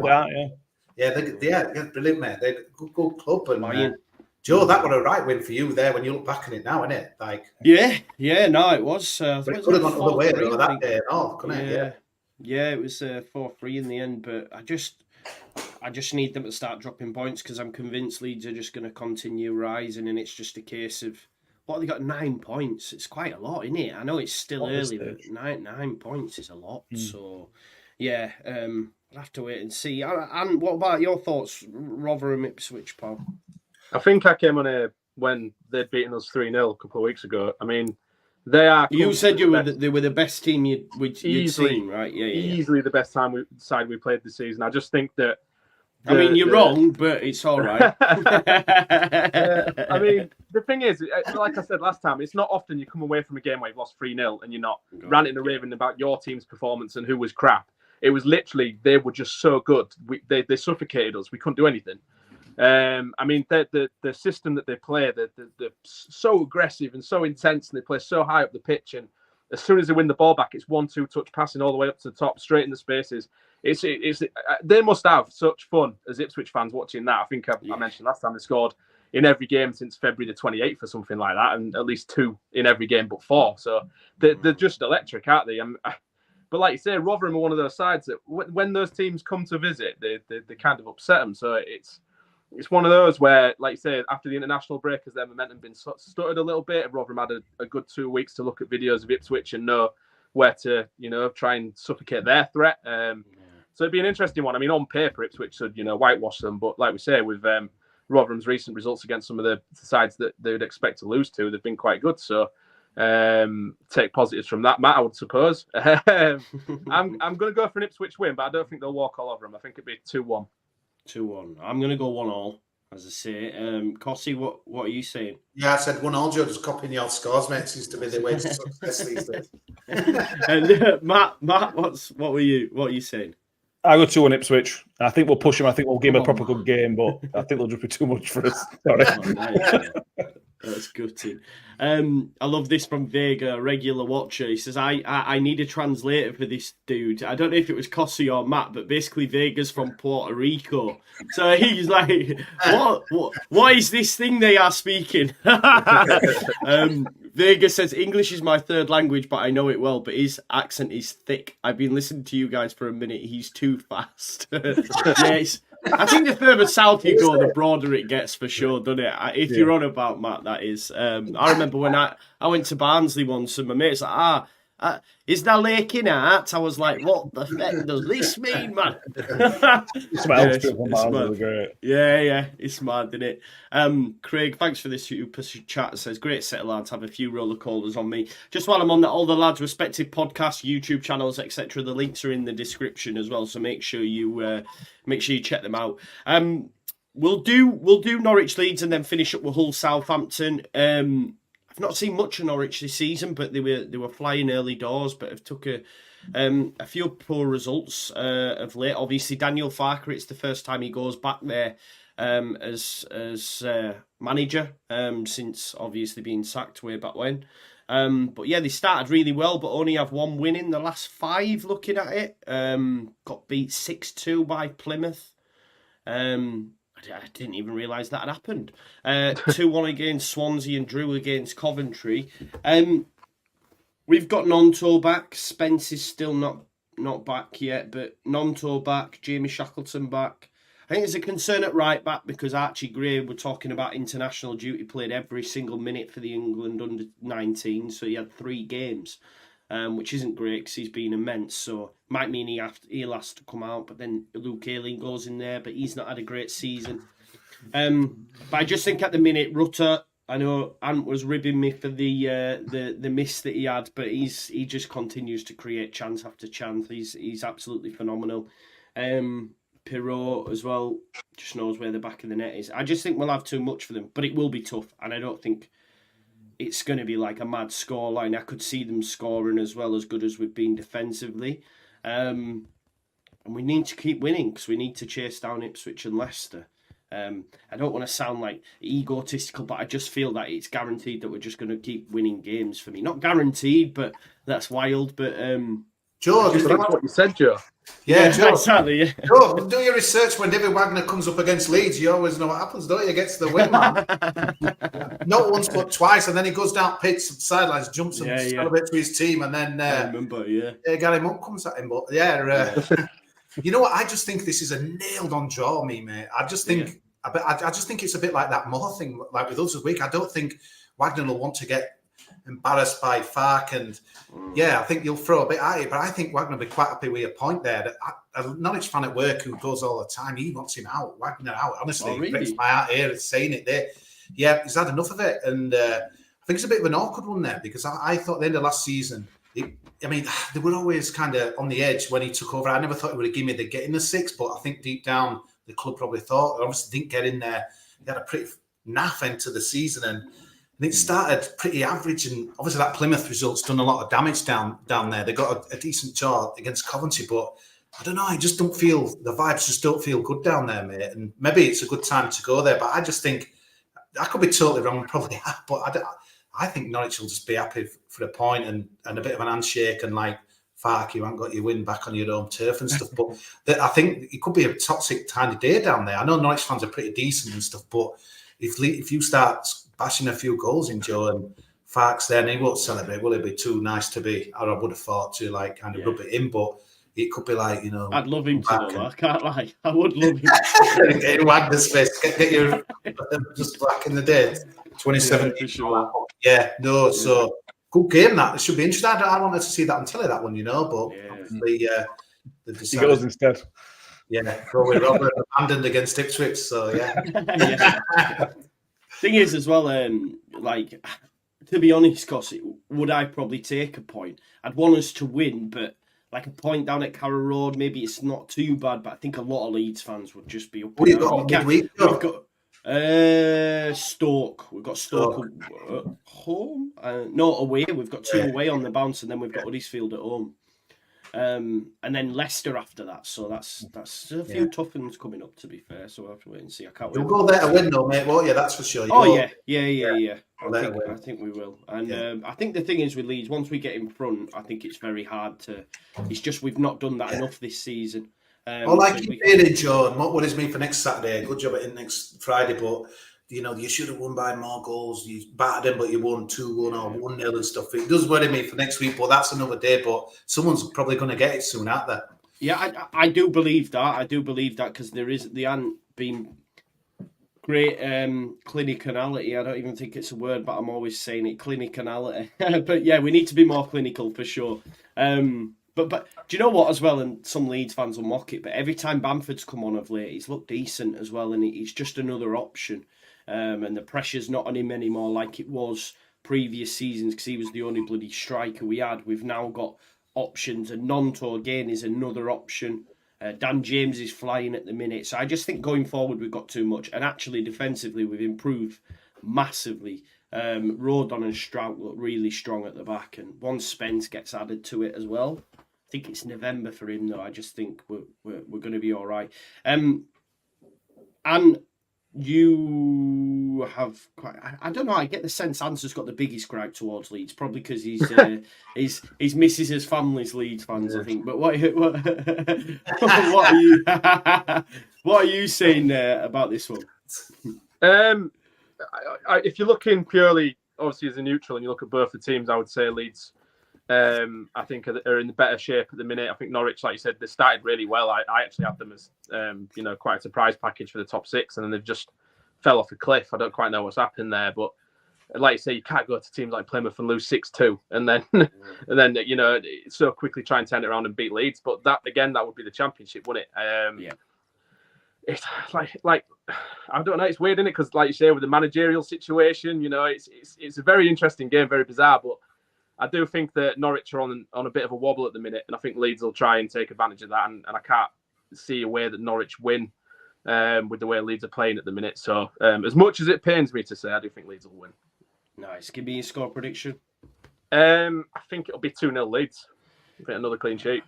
brilliant, mate. They're a good club. And Joe, that was a right win for you there when you look back on it now, isn't it? Like, no, it was. But it could have gone the other way though, that day and all, couldn't it? Yeah, it was 4-3 in the end. But I just need them to start dropping points because I'm convinced Leeds are just going to continue rising, and it's just a case of what they got 9 points. It's quite a lot, isn't it? I know it's still early, but 9 points is a lot. So yeah, we'll have to wait and see. And what about your thoughts, Rotherham Ipswich, Paul? I think I came on here when they'd beaten us 3-0 a couple of weeks ago. I mean, They are. You said they comfortably were the best team you'd Easily. seen, right? Yeah. easily the best side we played this season. I just think that. I mean, you're wrong, but it's all right. I mean, the thing is, like I said last time, it's not often you come away from a game where you've lost 3-0 and you're not ranting and raving about your team's performance and who was crap. It was literally, they were just so good. They suffocated us. We couldn't do anything. I mean, the system that they play, they're so aggressive and so intense, and they play so high up the pitch. And as soon as they win the ball back, it's 1-2 touch passing all the way up to the top, straight in the spaces. They must have such fun as Ipswich fans watching that. I think I mentioned last time they scored in every game since February the 28th or something like that, and at least 2 in every game but 4. So they're just electric, aren't they? But like you say, Rotherham are one of those sides that when those teams come to visit, they kind of upset them. So it's one of those where, like you say, after the international break, has their momentum been stuttered a little bit? Rotherham had a good 2 weeks to look at videos of Ipswich and know where to, try and suffocate their threat. So it'd be an interesting one. I mean, on paper, Ipswich should, whitewash them. But like we say, with Rotherham's recent results against some of the sides that they would expect to lose to, they've been quite good. So take positives from that, Matt, I would suppose. I'm going to go for an Ipswich win, but I don't think they'll walk all over them. I think it'd be 2-1. 2-1. I'm going to go 1-1, as I say. Cossie, what are you saying? Yeah, I said 1-1. Joe, just copying the old scores, mate. It seems to be the way to success these days. And Matt, what are you saying? I go 2-1 Ipswich. I think we'll push him. I think we'll give him a proper good game, but I think they'll just be too much for us. Sorry. That's gutting. I love this from Vega, a regular watcher. He says, I need a translator for this dude. I don't know if it was Cossie or Matt, but basically Vega's from Puerto Rico. So he's like, what is this thing they are speaking? Vega says, English is my third language, but I know it well, but his accent is thick. I've been listening to you guys for a minute. He's too fast. Yes. I think the further south you go, the broader it gets for sure, doesn't it? If you're on about Matt, that is. I remember when I went to Barnsley once and my mate's like, is that lake in art? I was like, what the heck does this mean, man? Yeah, it's mad, isn't it? Craig, thanks for this super chat. It says, great set of lads, have a few roller callers on me. Just while I'm on that, all the lads' respective podcasts, YouTube channels, etc. The links are in the description as well, so make sure you check them out. We'll do Norwich Leeds and then finish up with Hull Southampton. I've not seen much of Norwich this season, but they were flying early doors, but have took a few poor results of late. Obviously, Daniel Farker, it's the first time he goes back there as manager since obviously being sacked way back when. But yeah, they started really well, but only have 1 win in the last 5. Looking at it, got beat 6-2 by Plymouth. I didn't even realise that had happened. 2-1 against Swansea and drew against Coventry. We've got Nonto back. Spence is still not back yet, but Nonto back. Jamie Shackleton back. I think there's a concern at right back because Archie Gray, we're talking about international duty, played every single minute for the England under-19, so he had 3 games. Which isn't great because he's been immense, so might mean he'll have to come out. But then Luke Ayling goes in there, but he's not had a great season. But I just think at the minute, Rutter, I know Ant was ribbing me for the miss that he had, but he just continues to create chance after chance. He's absolutely phenomenal. Pirot as well just knows where the back of the net is. I just think we'll have too much for them, but it will be tough, and I don't think it's going to be like a mad scoreline. I could see them scoring as well as good as we've been defensively. And we need to keep winning because we need to chase down Ipswich and Leicester. I don't want to sound like egotistical, but I just feel that it's guaranteed that we're just going to keep winning games for me. Not guaranteed, but that's wild. But Joe, that's what you said, Joe. Yeah, Joe. Exactly. Yeah. Joe, do your research when David Wagner comes up against Leeds. You always know what happens, don't you? He gets the win, man. Not once, but twice, and then he goes down pitch, sidelines, jumps and celebrates to his team, and then I remember, Gary Monk comes at him. But you know what? I just think this is a nailed-on draw, mate. I just think, I just think it's a bit like that Moore thing, like with us this week. I don't think Wagner will want to get embarrassed by Fark, and I think you'll throw a bit at it, but I think Wagner will be quite happy with a point there. A Norwich fan at work who goes all the time, he wants him out, Wagner out. Honestly, it breaks my heart here saying it there. Yeah, he's had enough of it, and I think it's a bit of an awkward one there because I thought at the end of last season, they were always kind of on the edge when he took over. I never thought he would have given me the getting the 6, but I think deep down the club probably thought. Obviously didn't get in there. They had a pretty naff end to the season, and it started pretty average. And obviously that Plymouth result's done a lot of damage down there. They got a decent draw against Coventry, but I don't know. I just don't feel the vibes just don't feel good down there, mate. And maybe it's a good time to go there, but I just think I could be totally wrong, probably, but I think Norwich will just be happy for a point and a bit of an handshake and like, fuck, you haven't got your win back on your own turf and stuff. But I think it could be a toxic tiny day down there. I know Norwich fans are pretty decent and stuff, but if you start bashing a few goals in, Joe, and Fark's there and he won't celebrate, will it be too nice to be, or I would have thought to like kind of rub it in, but it could be like, you know. I'd love him to do that. I can't lie. I would love him. Get Wagner's face. Get your just back in the day, 2017. Yeah, for sure. Yeah, no. So good game that. It should be interesting. I wanted to see that on telly, that one, you know. But obviously, he goes instead. Yeah, go with Robert abandoned against Ipswich. So yeah. Thing is, as well, like to be honest, Cossie, would I probably take a point? I'd want us to win, but. Like a point down at Carrow Road, maybe it's not too bad, but I think a lot of Leeds fans would just be up. We've got Stoke. We've got Stoke at home. No, away. We've got 2 away on the bounce, and then we've got Huddersfield at home. And then Leicester after that. So that's a few tough ones coming up, to be fair. So we'll have to wait and see. I can't wait. You'll go there to win, though, mate, won't you? That's for sure. Yeah. I think we will. And I think the thing is with Leeds, once we get in front, I think it's very hard to. It's just we've not done that enough this season. Like you did, Joe, and what worries me for next Saturday? Good job at it next Friday, but you know you should have won by more goals. You battered them, but you won 2-1 or 1-0 and stuff. It does worry me for next week, but that's another day. But someone's probably going to get it soon, aren't they? Yeah, I do believe that. because they haven't been great clinicality. I don't even think it's a word, but I'm always saying it, clinicality. But yeah, we need to be more clinical for sure. But do you know what as well? And some Leeds fans will mock it, but every time Bamford's come on of late, he's looked decent as well, and he's just another option. And the pressure's not on him anymore like it was previous seasons because he was the only bloody striker we had. We've now got options, and Nonto again is another option. Dan James is flying at the minute. So I just think going forward we've got too much. And actually defensively we've improved massively. Rodon and Strout look really strong at the back. And once Spence gets added to it as well, I think it's November for him though. I just think we're going to be all right. And you have quite... I don't know. I get the sense Answer's got the biggest gripe towards Leeds, probably because his missus' family's Leeds fans, I think. But what are you saying about this one? If you're looking purely, obviously, as a neutral, and you look at both the teams, I would say Leeds. I think are in the better shape at the minute. I think Norwich, like you said, they started really well. I actually had them as quite a surprise package for the top 6, and then they've just fell off a cliff. I don't quite know what's happened there, but like you say, you can't go to teams like Plymouth and lose 6-2, and then so quickly try and turn it around and beat Leeds. But that would be the championship, wouldn't it? It's like I don't know. It's weird, isn't it? Because like you say, with the managerial situation, it's a very interesting game, very bizarre, but. I do think that Norwich are on a bit of a wobble at the minute, and I think Leeds will try and take advantage of that. And I can't see a way that Norwich win with the way Leeds are playing at the minute. So, as much as it pains me to say, I do think Leeds will win. Nice. Give me your score prediction. I think it'll be 2-0 Leeds. I think another clean sheet.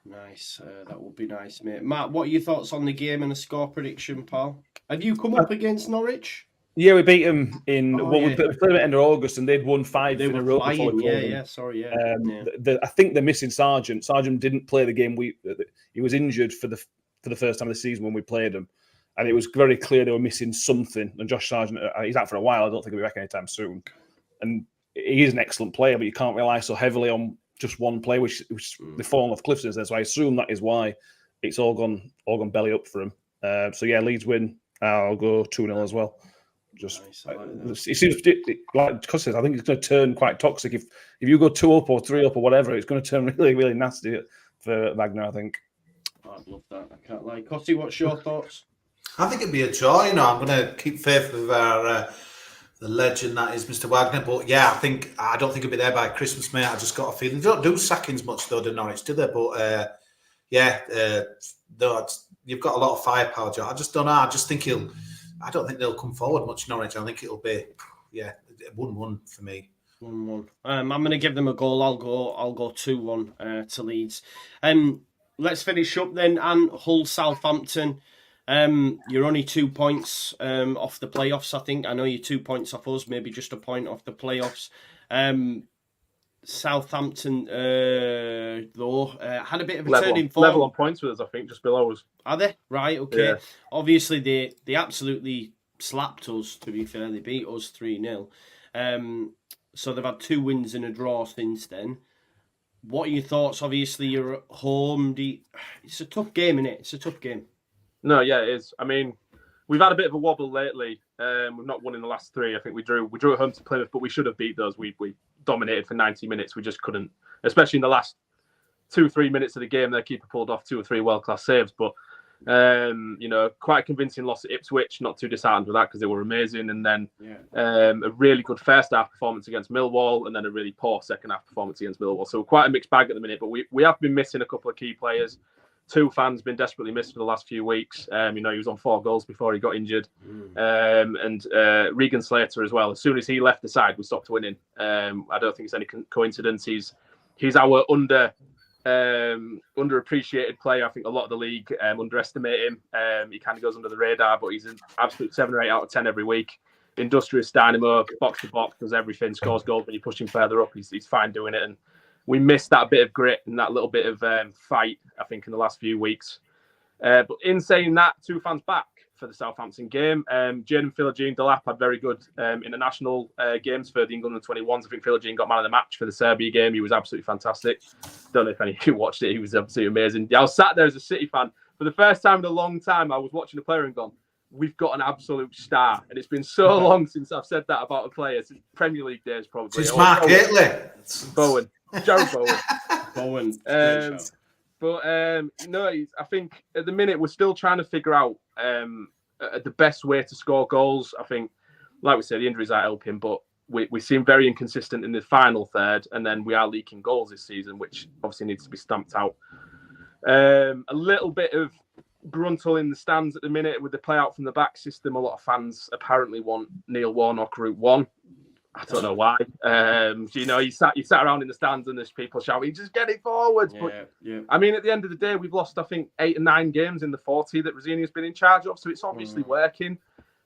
Nice. That would be nice, mate. Matt, what are your thoughts on the game and a score prediction, pal? Have you come up against Norwich? Yeah, we beat them we played them at the end of August, and they'd won 5 in a row before we played them. I think they're missing Sargent. Sargent didn't play the game. He was injured for the first time of the season when we played them, and it was very clear they were missing something. And Josh Sargent, he's out for a while. I don't think he'll be back anytime soon. And he is an excellent player, but you can't rely so heavily on just one player, which they've fallen off cliffs since then. So I assume that is why it's all gone belly up for him. So yeah, Leeds win. I'll go 2-0 as well. Just nice, it seems like because I think it's going to turn quite toxic if you go 2 up or 3 up or whatever. It's going to turn really, really nasty for Wagner, I think. I'd love that. I can't lie. Costy, what's your thoughts? I think it'd be a draw. I'm going to keep faith with the the legend that is Mr. Wagner. But yeah, I don't think he'll be there by Christmas, mate. I just got a feeling they don't do sackings much though, do Norwich, do they? But no, you've got a lot of firepower, Joe. I just don't know. I don't think they'll come forward much, Norwich. I think it'll be 1-1 for me. 1-1. I'm going to give them a goal. I'll go 2-1 to Leeds. Let's finish up then. And Hull Southampton. You're only 2 points off the playoffs, I think. I know you're 2 points off us, maybe just a point off the playoffs. Southampton, though, had a bit of a turning form. Level on points with us, I think, just below us. Are they? Right, okay. Yeah. Obviously, they absolutely slapped us, to be fair. They beat us 3-0. So they've had 2 wins and a draw since then. What are your thoughts? Obviously, you're at home. It's a tough game, isn't it? It's a tough game. No, yeah, it is. I mean, we've had a bit of a wobble lately. We've not won in the last 3. I think we drew at home to Plymouth, but we should have beat those. We dominated for 90 minutes. We just couldn't, especially in the last 2-3 minutes of the game. Their keeper pulled off 2 or 3 world-class saves, but quite a convincing loss at Ipswich. Not too disheartened with that because they were amazing. And then a really good first half performance against Millwall, and then a really poor second half performance against Millwall. So quite a mixed bag at the minute. But we have been missing a couple of key players. 2 fans been desperately missed for the last few weeks. He was on 4 goals before he got injured. And Regan Slater as well. As soon as he left the side, we stopped winning. I don't think it's any coincidence. He's our underappreciated player. I think a lot of the league underestimate him. He kind of goes under the radar, but he's an absolute 7 or 8 out of 10 every week. Industrious dynamo, box to box, does everything, scores goals when you push him further up. He's fine doing it. And we missed that bit of grit and that little bit of fight, I think, in the last few weeks. But in saying that, 2 fans back for the Southampton game. Jaden Philogene-Delap had very good international games for the England under-21s. I think Philogene got man of the match for the Serbia game. He was absolutely fantastic. Don't know if any of you watched it. He was absolutely amazing. I was sat there as a City fan. For the first time in a long time, I was watching a player and gone, we've got an absolute star. And it's been so long since I've said that about a player. Since Premier League days, probably. It's Mark Gately. Bowen. Jared Bowen. Bowen. I think at the minute we're still trying to figure out the best way to score goals. I think, like we said, the injuries are helping, but we seem very inconsistent in the final third, and then we are leaking goals this season, which obviously needs to be stamped out. A little bit of gruntle in the stands at the minute with the play out from the back system. A lot of fans apparently want Neil Warnock route 1. I don't know why. You sat around in the stands and there's people shouting, just get it forwards. But I mean, at the end of the day, we've lost, I think, 8 or 9 games in the 40 that Rosini's been in charge of. So it's obviously working.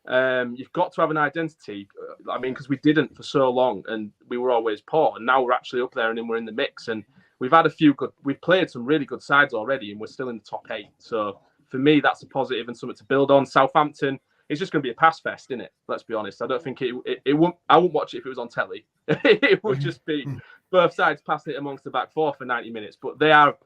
You've got to have an identity. I mean, because we didn't for so long and we were always poor. And now we're actually up there and then we're in the mix. And we've had we've played some really good sides already and we're still in the top 8. So for me, that's a positive and something to build on. Southampton, it's just going to be a pass fest, isn't it? Let's be honest. I don't think it won't. I wouldn't watch it if it was on telly. It would just be both sides passing it amongst the back 4 for 90 minutes. But they are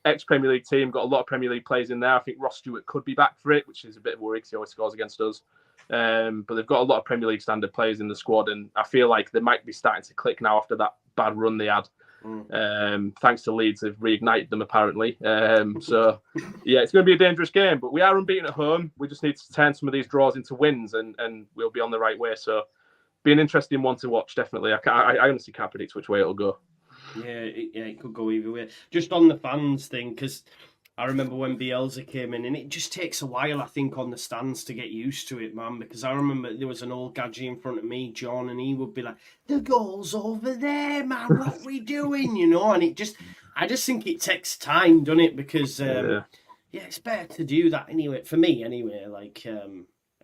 ex-Premier League team, got a lot of Premier League players in there. I think Ross Stewart could be back for it, which is a bit of a worry because he always scores against us. But they've got a lot of Premier League standard players in the squad, and I feel like they might be starting to click now after that bad run they had. Thanks to Leeds, they've reignited them apparently. So it's going to be a dangerous game, but we are unbeaten at home. We just need to turn some of these draws into wins, and we'll be on the right way. So be an interesting one to watch, definitely. I honestly can't predict which way it'll go. It could go either way. Just on the fans thing, because I remember when Bielsa came in, and it just takes a while, I think, on the stands to get used to it, man. Because I remember there was an old gadget in front of me, John, and he would be like, "The goal's over there, man. What are we doing?" And I just think it takes time, doesn't it? Because it's better to do that anyway. For me, anyway.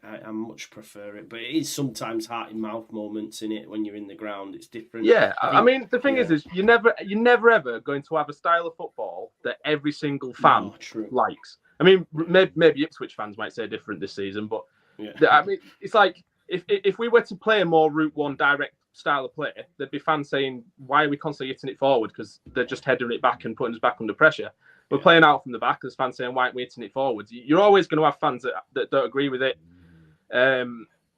I much prefer it, but it is sometimes heart in mouth moments in it when you're in the ground. It's different. Yeah, I mean the thing is you're never ever going to have a style of football that every single fan likes. I mean, maybe Ipswich fans might say different this season, but I mean, it's like if we were to play a more route 1 direct style of play, there'd be fans saying, "Why are we constantly hitting it forward?" Because they're just heading it back and putting us back under pressure. We're playing out from the back. There's fans saying, "Why aren't we hitting it forwards?" You're always going to have fans that don't agree with it. I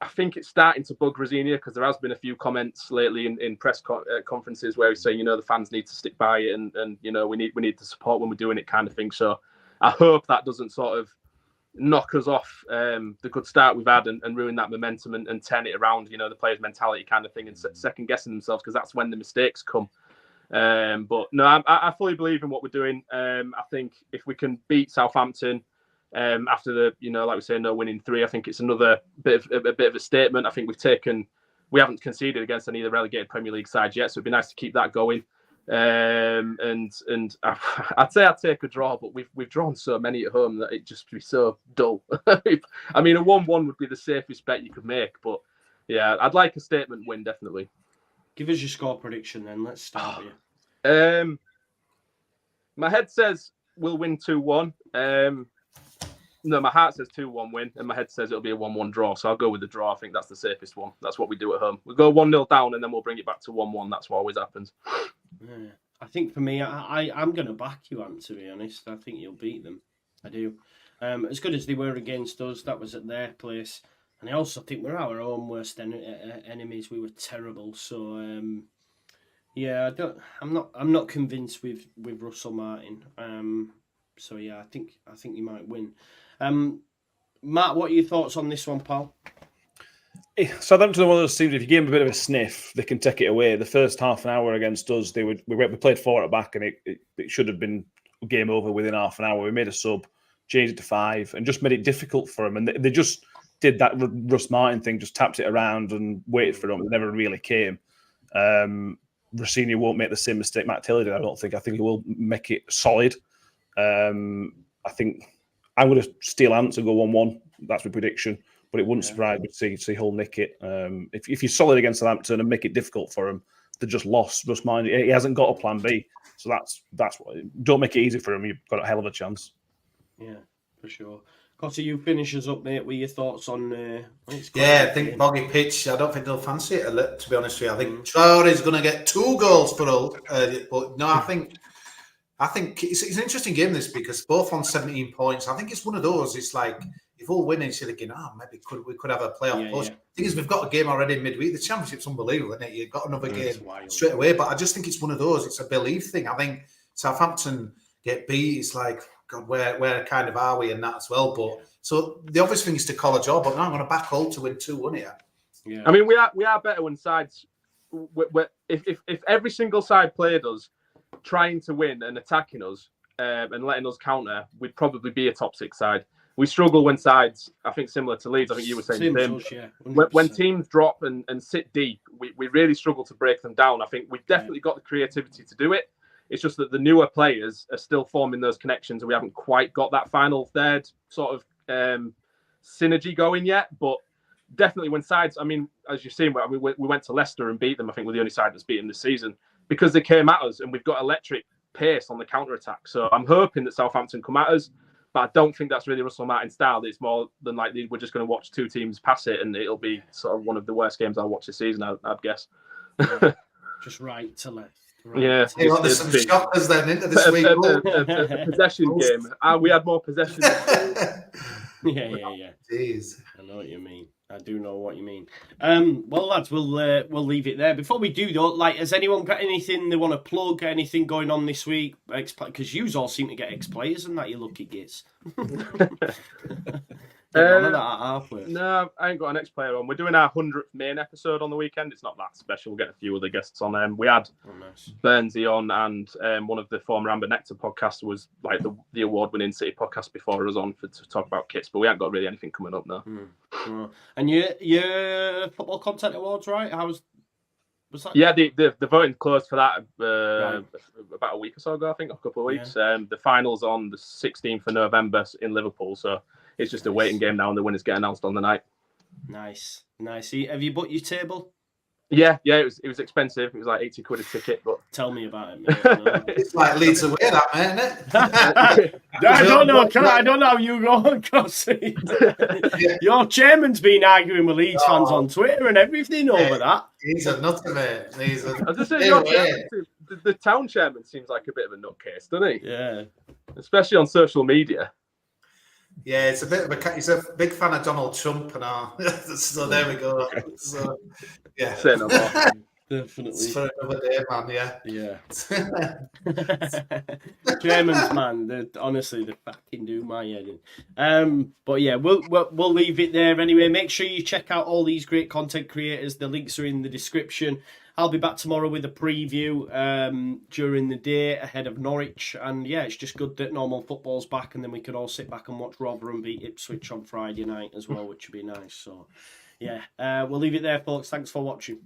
think it's starting to bug Rosinia because there has been a few comments lately in press conferences where he's saying, the fans need to stick by it and we need the support when we're doing it, kind of thing. So I hope that doesn't sort of knock us off the good start we've had and ruin that momentum and turn it around, the players' mentality kind of thing, and second guessing themselves, because that's when the mistakes come. But no, I fully believe in what we're doing. I think if we can beat Southampton after the, like we say, no winning 3, I think it's another bit of a statement. I think we haven't conceded against any of the relegated Premier League sides yet, so it'd be nice to keep that going. And I'd say I'd take a draw, but we've drawn so many at home that it'd just be so dull. I mean, a 1-1 would be the safest bet you could make, but yeah, I'd like a statement win, definitely. Give us your score prediction then. Let's start with you. My head says we'll win 2-1. No, my heart says 2-1 win, and my head says it'll be a 1-1 draw. So I'll go with the draw. I think that's the safest one. That's what we do at home. We go 1-0 down, and then we'll bring it back to 1-1. That's what always happens. Yeah. I think for me, I'm going to back you, Ant, to be honest. I think you'll beat them. I do. As good as they were against us, that was at their place. And I also think we're our own worst enemies. We were terrible. So, yeah, I'm not convinced with Russell Martin. So yeah, I think you might win. Matt, what are your thoughts on this one, pal? Southampton are one of those teams, if you give them a bit of a sniff, they can take it away. The first half an hour against us, we played 4 at back, and it should have been game over within half an hour. We made a sub, changed it to 5, and just made it difficult for them. And they just did that Russ Martin thing, just tapped it around and waited for them. It never really came. Rossini won't make the same mistake Matt Taylor did, I don't think. I think he will make it solid. I think I'm going to steal Ants and go 1-1. That's my prediction. But it wouldn't surprise me to see Hull nick it. If you're solid against Southampton and make it difficult for him, they just lost. Russ Martin, he hasn't got a plan B. So that's what. Don't make it easy for him. You've got a hell of a chance. Yeah, for sure. Cotter, you finish us up, mate, with your thoughts on... I think boggy pitch, I don't think they'll fancy it, to be honest with you. I think Traore's going to get 2 goals for Hull. But no, I think it's an interesting game, this, because both on 17 points. I think it's one of those, it's like, if Hull win, you're thinking, maybe we could have a playoff push. Yeah. The thing is, we've got a game already in midweek. The Championship's unbelievable, isn't it? You've got another game straight away. But I just think it's one of those. It's a belief thing. I think Southampton get beat. It's like, God, where kind of are we in that as well? But so the obvious thing is to call a job. But now I'm going to back Hull to win 2-1 here. Yeah. I mean, we are better when sides. If every single side played us trying to win and attacking us and letting us counter, we'd probably be a top 6 side. We struggle when sides, I think, similar to Leeds. I think you were saying the same. When teams drop and sit deep, we really struggle to break them down. I think we've definitely got the creativity to do it. It's just that the newer players are still forming those connections, and we haven't quite got that final third sort of synergy going yet. But definitely when sides, I mean, as you've seen, we went to Leicester and beat them. I think we're the only side that's beaten this season because they came at us, and we've got electric pace on the counter-attack. So I'm hoping that Southampton come at us. But I don't think that's really Russell Martin's style. It's more than like we're just going to watch 2 teams pass it, and it'll be sort of one of the worst games I'll watch this season, I'd guess. Just right to left. Right. Yeah. There's some shockers then into this week. A possession game. We had more possession. Yeah. Jeez. I know what you mean. I do know what you mean. Well, lads, we'll leave it there. Before we do, though, has anyone got anything they want to plug? Anything going on this week? Because you all seem to get ex-players and that, you lucky gits. No, I ain't got an ex-player on. We're doing our 100th main episode on the weekend. It's not that special. We'll get a few other guests on. We had Burnsy on, and one of the former Amber Nectar podcasts was like the award-winning City podcast before us on to talk about kits, but we haven't got really anything coming up now. And your football content awards, right? Was that? Yeah, the voting closed for that about a week or so ago, I think, a couple of weeks. Yeah. The final's on the 16th of November in Liverpool, so it's just a waiting game now, and the winners get announced on the night. Nice. Have you booked your table? Yeah, it was expensive. It was like 80 quid a ticket, but tell me about it, mate. It's like Leeds away, that, mate, isn't it? I don't know how you go across it. Your chairman's been arguing with Leeds fans on Twitter and everything over that. He's a nutter, mate. I was just saying, the town chairman seems like a bit of a nutcase, doesn't he? Yeah. Especially on social media. Yeah, it's a bit of he's a big fan of Donald Trump and all. So there we go. So, yeah. Say no more. Definitely. It's for another day, man. Yeah. Germans, man, honestly, they fucking do my head in. But yeah, we'll leave it there anyway. Make sure you check out all these great content creators. The links are in the description. I'll be back tomorrow with a preview during the day ahead of Norwich. And yeah, it's just good that normal football's back, and then we could all sit back and watch Rotherham beat Ipswich on Friday night as well, which would be nice. So yeah, we'll leave it there, folks. Thanks for watching.